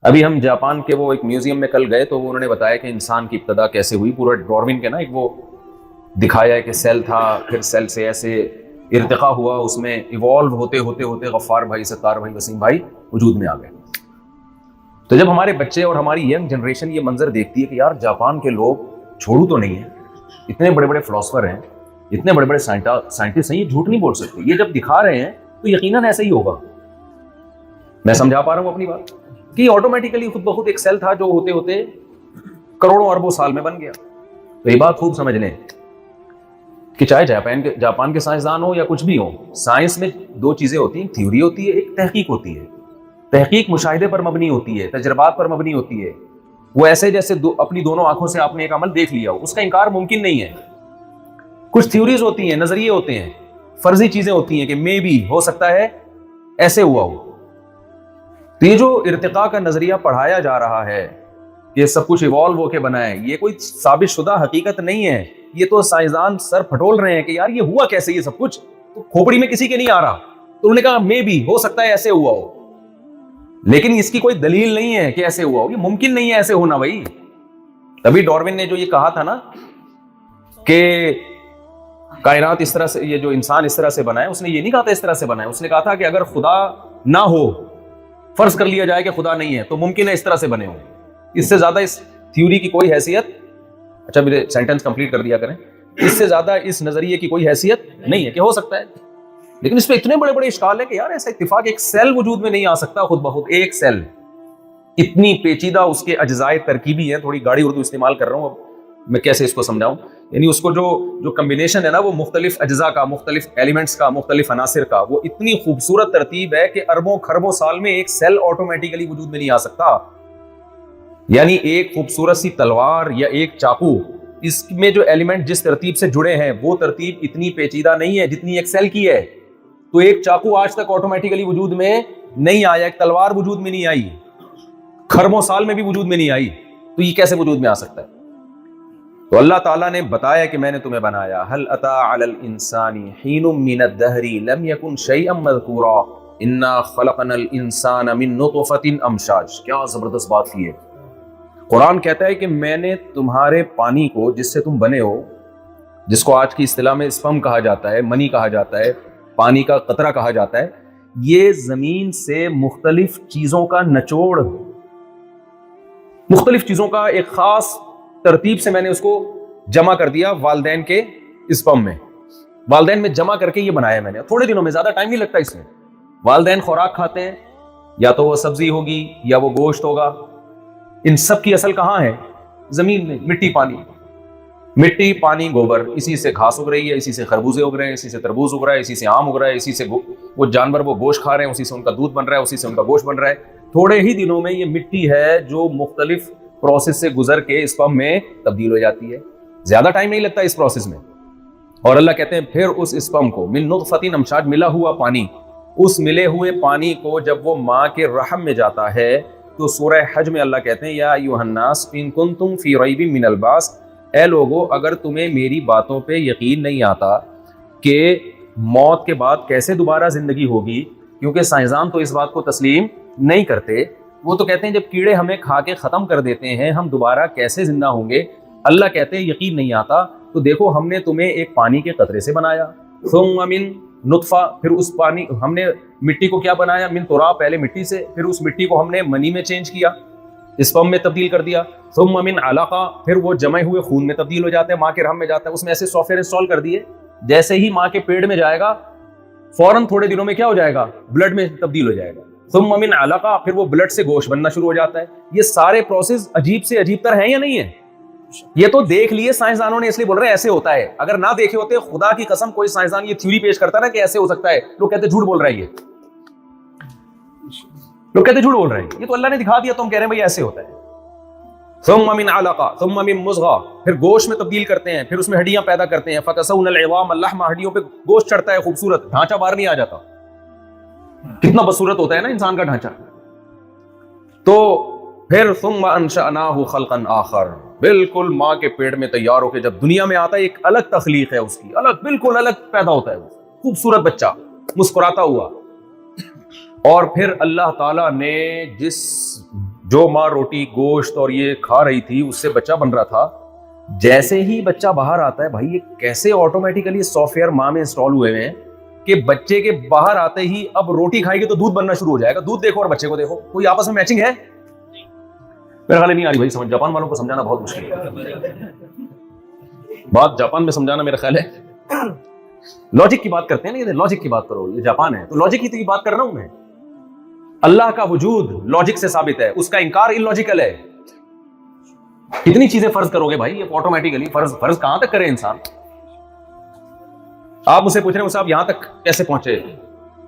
ابھی ہم جاپان کے وہ ایک میوزیم میں کل گئے تو انہوں نے بتایا کہ انسان کی ابتدا کیسے ہوئی. پورا ڈارون کے نا ایک وہ دکھایا ہے کہ سیل تھا, پھر سیل سے ایسے ارتقا ہوا, اس میں ایوالو ہوتے ہوتے ہوتے غفار بھائی, ستار بھائی, وسیم بھائی وجود میں آ گئے. تو جب ہمارے بچے اور ہماری ینگ جنریشن یہ منظر دیکھتی ہے کہ یار جاپان کے لوگ چھوڑو تو نہیں ہیں, اتنے بڑے بڑے فلاسفر ہیں, اتنے بڑے بڑے سائنٹسٹ ہیں, یہ جھوٹ نہیں بول سکتے, یہ جب دکھا رہے ہیں تو یقیناً ایسا ہی ہوگا. میں سمجھا پا رہا ہوں اپنی بات کہ آٹومیٹیکلی خود بخود ایک سیل تھا جو ہوتے ہوتے کروڑوں اربوں سال میں بن گیا. تو یہ بات خوب سمجھ لیں کہ چاہے جاپان کے سائنسدان ہو یا کچھ بھی ہو, سائنس میں دو چیزیں ہوتی ہیں, تھیوری ہوتی ہے, ایک تحقیق ہوتی ہے. تحقیق مشاہدے پر مبنی ہوتی ہے, تجربات پر مبنی ہوتی ہے. وہ ایسے جیسے اپنی دونوں آنکھوں سے آپ نے ایک عمل دیکھ لیا ہو, اس کا انکار ممکن نہیں ہے. کچھ تھیوریز ہوتی ہیں, نظریے ہوتے ہیں, فرضی چیزیں ہوتی ہیں کہ مے بی ہو سکتا ہے ایسے ہوا ہو. تو یہ جو ارتقاء کا نظریہ پڑھایا جا رہا ہے کہ سب کچھ ایوالو ہو کے بنا ہے, یہ کوئی ثابت شدہ حقیقت نہیں ہے. یہ تو سائنسدان سر پھٹول رہے ہیں کہ یار یہ ہوا کیسے, یہ سب کچھ تو کھوپڑی میں کسی کے نہیں آ رہا. تو انہوں نے کہا مے بی ہو سکتا ہے ایسے ہوا ہو, لیکن اس کی کوئی دلیل نہیں ہے کہ ایسے ہوا ہو, یہ ممکن نہیں ہے ایسے ہونا بھائی. تبھی ڈاروین نے جو یہ کہا تھا نا کہ کائنات اس طرح سے, یہ جو انسان اس طرح سے بنا ہے, اس نے یہ نہیں کہا تھا اس طرح سے بنا ہے, اس نے کہا تھا کہ اگر خدا نہ ہو, فرض کر لیا جائے کہ خدا نہیں ہے, تو ممکن ہے اس طرح سے بنے ہوں. اس سے زیادہ اس تھیوری کی کوئی حیثیت, اچھا میرے سینٹنس کمپلیٹ کر دیا کریں, اس سے زیادہ اس نظریے کی کوئی حیثیت نہیں ہے کہ ہو سکتا ہے. لیکن اس پہ اتنے بڑے بڑے اشکال ہے کہ یار ایسا اتفاق ایک سیل وجود میں نہیں آ سکتا خود بخود, ایک سیل اتنی پیچیدہ اس کے اجزائے ترکیبی ہیں. تھوڑی گاڑی اردو استعمال کر رہا ہوں, اب میں کیسے اس کو سمجھاؤں, یعنی اس کو جو کمبینیشن ہے نا وہ مختلف اجزاء کا, مختلف ایلیمنٹس کا, مختلف عناصر کا, وہ اتنی خوبصورت ترتیب ہے کہ اربوں کھربوں سال میں ایک سیل آٹومیٹیکلی وجود میں نہیں آ سکتا. یعنی ایک خوبصورت سی تلوار یا ایک چاقو, اس میں جو ایلیمنٹ جس ترتیب سے جڑے ہیں وہ ترتیب اتنی پیچیدہ نہیں ہے جتنی ایک سیل کی ہے. تو ایک چاقو آج تک آٹومیٹیکلی وجود میں نہیں آیا, ایک تلوار وجود میں نہیں آئی, کھربوں سال میں بھی وجود میں نہیں آئی, تو یہ کیسے وجود میں آ سکتا ہے؟ تو اللہ تعالیٰ نے بتایا کہ میں نے تمہیں بنایا. هل اتى على الانسان حين من الدهر لم يكن شيئا مذكورا انا خلقنا الانسان من نطفة امشاج. کیا زبردست بات کی ہے. قرآن کہتا ہے کہ میں نے تمہارے پانی کو, جس سے تم بنے ہو, جس کو آج کی اصطلاح میں اسپم کہا جاتا ہے, منی کہا جاتا ہے, پانی کا قطرہ کہا جاتا ہے, یہ زمین سے مختلف چیزوں کا نچوڑ, مختلف چیزوں کا ایک خاص ترتیب سے میں نے اس کو جمع کر دیا والدین کے اسپم میں, والدین میں جمع کر کے یہ بنایا میں نے. تھوڑے دنوں میں, زیادہ ٹائم نہیں لگتا اس میں. والدین خوراک کھاتے ہیں, یا تو وہ سبزی ہوگی یا وہ گوشت ہوگا. ان سب کی اصل کہاں ہے؟ زمین میں, مٹی پانی. مٹی پانی گوبر, اسی سے گھاس اگ رہی ہے, اسی سے خربوزے اگ رہے ہیں, اسی سے تربوز اگ رہا ہے, اسی سے آم اگ رہا ہے, اسی سے وہ جانور وہ گوشت کھا رہے ہیں, اسی سے ان کا دودھ بن رہا ہے, اسی سے ان کا گوشت بن رہا ہے. تھوڑے ہی دنوں میں یہ مٹی ہے جو مختلف پروسیس سے گزر کے اسپم میں تبدیل ہو جاتی ہے. زیادہ ٹائم نہیں لگتا اس پروسیس میں. اور اللہ کہتے ہیں پھر اس اسپم کو من نطفۃ امشاج, ملا ہوا پانی, اس ملے ہوئے پانی کو جب وہ ماں کے رحم میں جاتا ہے تو سورہ حج میں اللہ کہتے ہیں یا ایھا الناس ان کنتم فی ریب من البعث, اے لوگو اگر تمہیں میری باتوں پہ یقین نہیں آتا کہ موت کے بعد کیسے دوبارہ زندگی ہوگی, کیونکہ سائنسدان تو اس بات کو تسلیم نہیں کرتے. وہ تو کہتے ہیں جب کیڑے ہمیں کھا کے ختم کر دیتے ہیں ہم دوبارہ کیسے زندہ ہوں گے. اللہ کہتے ہیں یقین نہیں آتا تو دیکھو ہم نے تمہیں ایک پانی کے قطرے سے بنایا, ثم من نطفہ, پھر اس پانی ہم نے مٹی کو کیا بنایا, من تراب, پہلے مٹی سے, پھر اس مٹی کو ہم نے منی میں چینج کیا, اسپم میں تبدیل کر دیا, ثم من علقہ, پھر وہ جمے ہوئے خون میں تبدیل ہو جاتا ہے, ماں کے رحم میں جاتا ہے, اس میں ایسے سافٹ ویئر انسٹال کر دیے, جیسے ہی ماں کے پیٹ میں جائے گا فوراً تھوڑے دنوں میں کیا ہو جائے گا, بلڈ میں تبدیل ہو جائے گا. ثم من علقہ, پھر وہ بلڈ سے گوشت بننا شروع ہو جاتا ہے. یہ سارے پروسیس عجیب سے عجیب تر ہیں یا نہیں ہے؟ یہ تو دیکھ لیے سائنسدانوں نے, اس لیے بول رہے ہیں ایسے ہوتا ہے. اگر نہ دیکھے ہوتے, خدا کی قسم کوئی سائنسدان یہ تھیوری پیش کرتا نا کہ ایسے ہو سکتا ہے, لوگ کہتے جھوٹ بول رہا ہے, یہ لوگ کہتے جھوٹ بول رہے ہیں. یہ تو اللہ نے دکھا دیا, تم کہہ رہے ہیں بھائی ایسے ہوتا ہے. ثم من علقہ ثم من مضغہ, پھر گوشت میں تبدیل کرتے ہیں, پھر اس میں ہڈیاں پیدا کرتے ہیں. فکسونا العظام اللحم, ہڈیوں پہ گوشت چڑھتا ہے, خوبصورت ڈھانچہ باہر نہیں آ جاتا. کتنا بدصورت ہوتا ہے نا انسان کا ڈھانچہ. تو پھر ثم انشأناہ خلقا آخر, بالکل ماں کے پیٹ میں تیار ہو کے جب دنیا میں آتا ہے ایک الگ تخلیق ہے اس کی, الگ, بالکل الگ پیدا ہوتا ہے وہ خوبصورت بچہ مسکراتا ہوا. اور پھر اللہ تعالیٰ نے جس جو ماں روٹی گوشت اور یہ کھا رہی تھی اس سے بچہ بن رہا تھا، جیسے ہی بچہ باہر آتا ہے، بھائی یہ کیسے آٹومیٹیکلی سافٹ ویئر ماں میں انسٹال ہوئے ہیں کہ بچے کے باہر آتے ہی اب روٹی کھائے گی تو دودھ بننا شروع ہو جائے گا، دودھ دیکھو اور بچے کو دیکھو، کوئی آپس میں میچنگ ہے؟ میرا خیال نہیں آ رہی بھائی سمجھ، جاپان والوں کو سمجھانا بہت مشکل ہے، بات جاپان میں سمجھانا میرا خیال ہے لاجک کی بات کرتے ہیں نا، یہ لاجک کی بات کرو، یہ جاپان ہے تو لاجک کی تو بات کر رہا ہوں میں. اللہ کا وجود لاجک سے ثابت ہے، اس کا انکار ان لاجیکل ہے. کتنی چیزیں فرض کرو گے بھائی یہ آٹومیٹیکلی، فرض کہاں تک کرے انسان؟ آپ مجھ سے پوچھ رہے ہیں صاحب یہاں تک کیسے پہنچے؟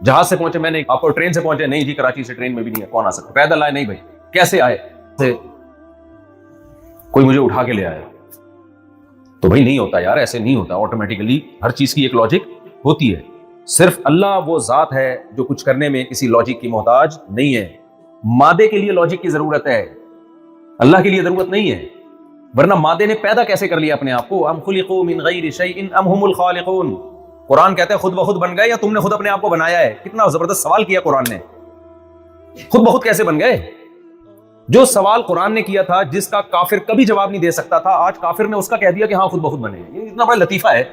جہاز سے پہنچے؟ میں نے آپ کو ٹرین سے پہنچے؟ نہیں جی کراچی سے ٹرین میں بھی نہیں ہے، کون آ سکتا؟ پیدل آئے؟ نہیں بھائی کیسے آئے؟ کوئی مجھے اٹھا کے لے آیا؟ تو بھائی نہیں ہوتا یار، ایسے نہیں ہوتا آٹومیٹیکلی، ہر چیز کی ایک لاجک ہوتی ہے. صرف اللہ وہ ذات ہے جو کچھ کرنے میں کسی لاجک کی محتاج نہیں ہے. مادے کے لیے لاجک کی ضرورت ہے، اللہ کے لیے ضرورت نہیں ہے، ورنہ مادے نے پیدا کیسے کر لیا اپنے آپ کو؟ ام خلقوا من غیر شیء ام هم الخالقون. قرآن کہتا ہے خود بخود بن گئے یا تم نے خود اپنے آپ کو بنایا ہے؟ کتنا زبردست سوال کیا قرآن نے، خود بخود کیسے بن گئے؟ جو سوال قرآن نے کیا تھا جس کا کافر کبھی جواب نہیں دے سکتا تھا، آج کافر نے اس کا کہہ دیا کہ ہاں خود بخود بنے. یہ اتنا بڑا لطیفہ ہے.